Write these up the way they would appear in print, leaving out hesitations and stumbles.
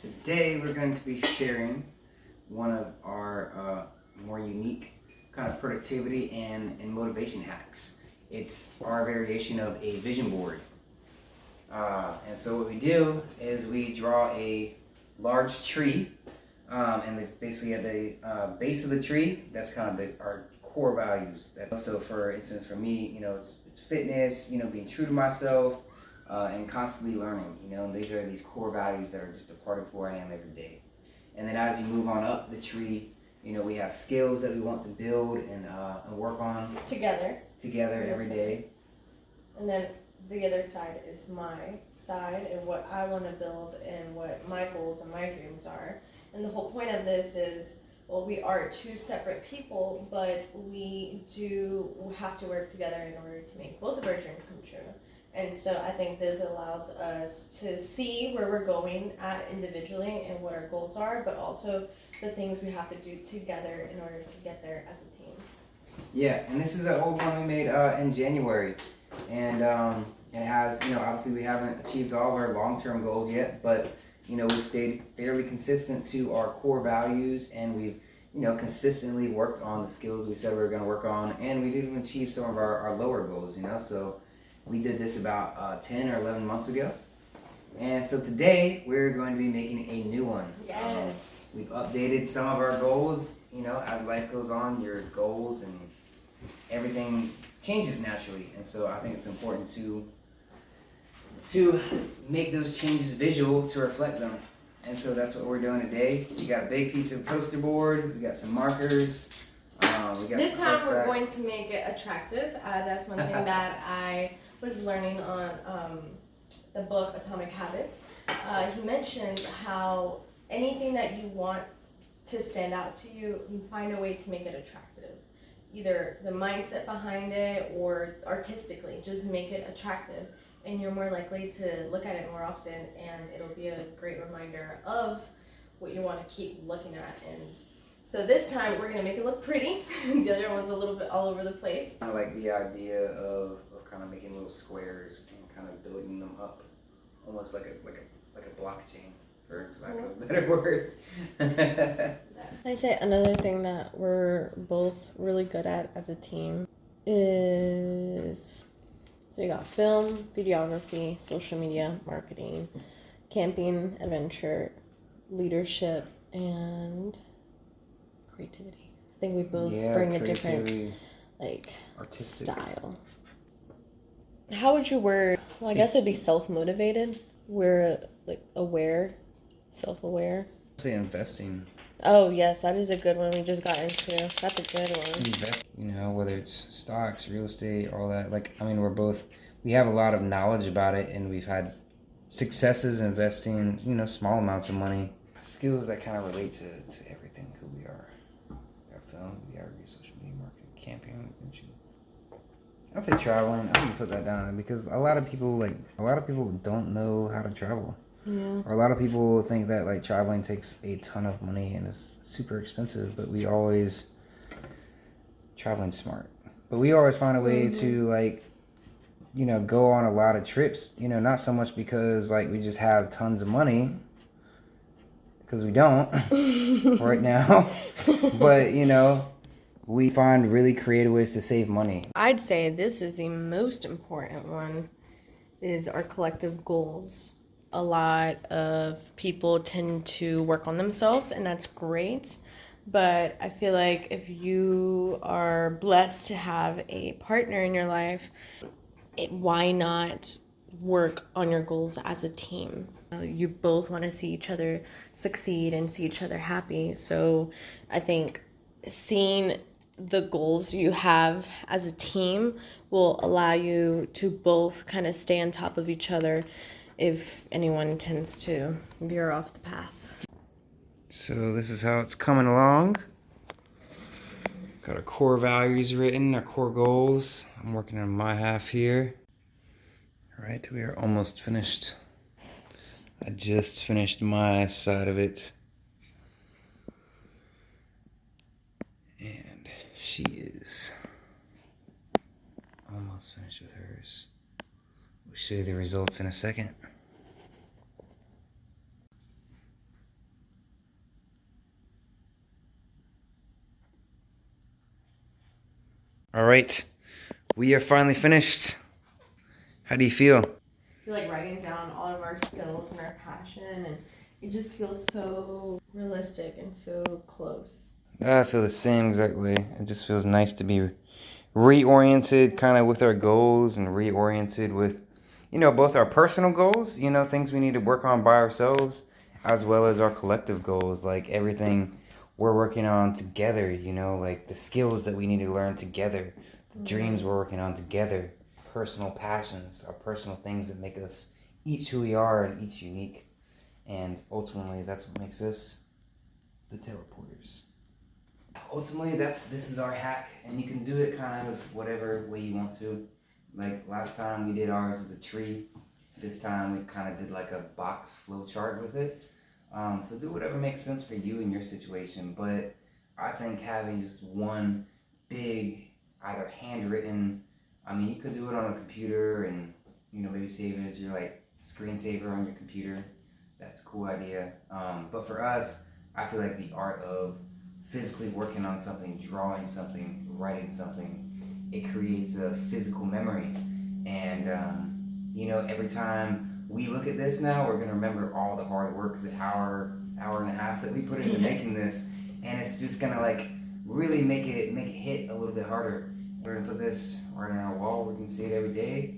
Today we're going to be sharing one of our more unique kind of productivity and motivation hacks. It's our variation of a vision board. And so what we do is we draw a large tree, and basically at the base of the tree, that's kind of our core values. So for instance, for me, it's fitness, being true to myself, and constantly learning. These are these core values that are just a part of who I am every day. And then as you move on up the tree, we have skills that we want to build and work on together every day. And then the other side is my side and what I want to build and what my goals and my dreams are. And the whole point of this is, well, we are two separate people, but we do have to work together in order to make both of our dreams come true. And so I think this allows us to see where we're going at individually and what our goals are, but also the things we have to do together in order to get there as a team. Yeah, and this is an old one we made in January. And it has, obviously we haven't achieved all of our long-term goals yet, but, we've stayed fairly consistent to our core values, and we've, consistently worked on the skills we said we were going to work on, and we've even achieved some of our lower goals, so we did this about 10 or 11 months ago. And so today we're going to be making a new one. Yes. We've updated some of our goals, as life goes on, your goals and everything changes naturally. And so I think it's important to make those changes visual to reflect them. And so that's what we're doing today. We got a big piece of poster board, we got some markers. This time we're going to make it attractive. That's one thing that I was learning on the book Atomic Habits. He mentions how anything that you want to stand out to you, find a way to make it attractive. Either the mindset behind it or artistically, just make it attractive. And you're more likely to look at it more often, and it'll be a great reminder of what you want to keep looking at. And so this time we're gonna make it look pretty. The other one was a little bit all over the place. I like the idea of kind of making little squares and kind of building them up, almost like a blockchain, for lack of a better word. I'd say another thing that we're both really good at as a team is, so we got film, videography, social media, marketing, camping, adventure, leadership, and creativity. I think we both bring a different artistic style. How would you word? Well, I guess it'd be self-motivated. We're aware, self-aware. Say investing. Oh yes, that is a good one. We just got into. That's a good one. Invest. Whether it's stocks, real estate, all that. We have a lot of knowledge about it, and we've had successes investing, small amounts of money. Skills that kind of relate to everything who we are. We have film, videography, social media, marketing, camping, adventure. I'd say traveling. I'm gonna put that down because a lot of people don't know how to travel. Yeah. Or a lot of people think that traveling takes a ton of money and is super expensive, but we always traveling smart. But we always find a way to go on a lot of trips. Not so much because we just have tons of money, because we don't right now. But we find really creative ways to save money. I'd say this is the most important one, is our collective goals. A lot of people tend to work on themselves, and that's great. But I feel like if you are blessed to have a partner in your life, why not work on your goals as a team? You both want to see each other succeed and see each other happy. So I think seeing the goals you have as a team will allow you to both kind of stay on top of each other if anyone tends to veer off the path. So this is how it's coming along. Got our core values written, our core goals. I'm working on my half here. All right, we are almost finished. I just finished my side of it. And she is almost finished with hers. We'll show you the results in a second. All right, we are finally finished. How do you feel? I feel like writing down all of our skills and our passion, and it just feels so realistic and so close. I feel the same exact way. It just feels nice to be reoriented kind of with our goals and reoriented with, both our personal goals, things we need to work on by ourselves, as well as our collective goals, like everything we're working on together, like the skills that we need to learn together, the dreams we're working on together, personal passions, our personal things that make us each who we are and each unique. And ultimately, that's what makes us the teleporters. Ultimately, this is our hack, and you can do it kind of whatever way you want to. Like last time we did ours as a tree. This time we kind of did like a box flow chart with it. So do whatever makes sense for you and your situation. But I think having just one big, either handwritten, I mean, you could do it on a computer and maybe save it as your like screensaver on your computer. That's a cool idea. But for us, I feel like the art of physically working on something, drawing something, writing something, it creates a physical memory. And, every time we look at this now, we're going to remember all the hard work, the hour and a half that we put into making this. And it's just going to like really make it hit a little bit harder. We're going to put this right on our wall. We can see it every day.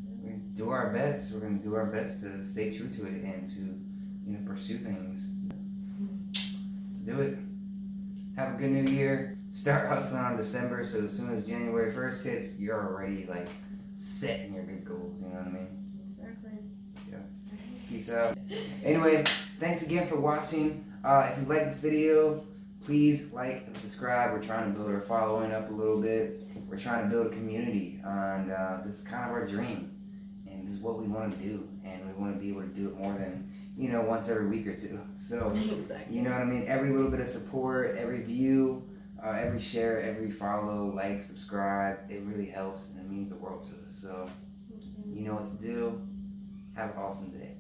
We're going to do our best. We're going to do our best to stay true to it and to, pursue things. So do it. Have a good new year. Start hustling on December, so as soon as January 1st hits, you're already like set in your big goals, you know what I mean? Exactly. Yeah. Peace out. Anyway, thanks again for watching. If you like this video, please like and subscribe. We're trying to build our following up a little bit. We're trying to build a community, and this is kind of our dream. And this is what we want to do, and we want to be able to do it more than once every week or two. So, Exactly. you know what I mean? Every little bit of support, every view, every share, every follow, like, subscribe, it really helps and it means the world to us. So, you know what to do. Have an awesome day.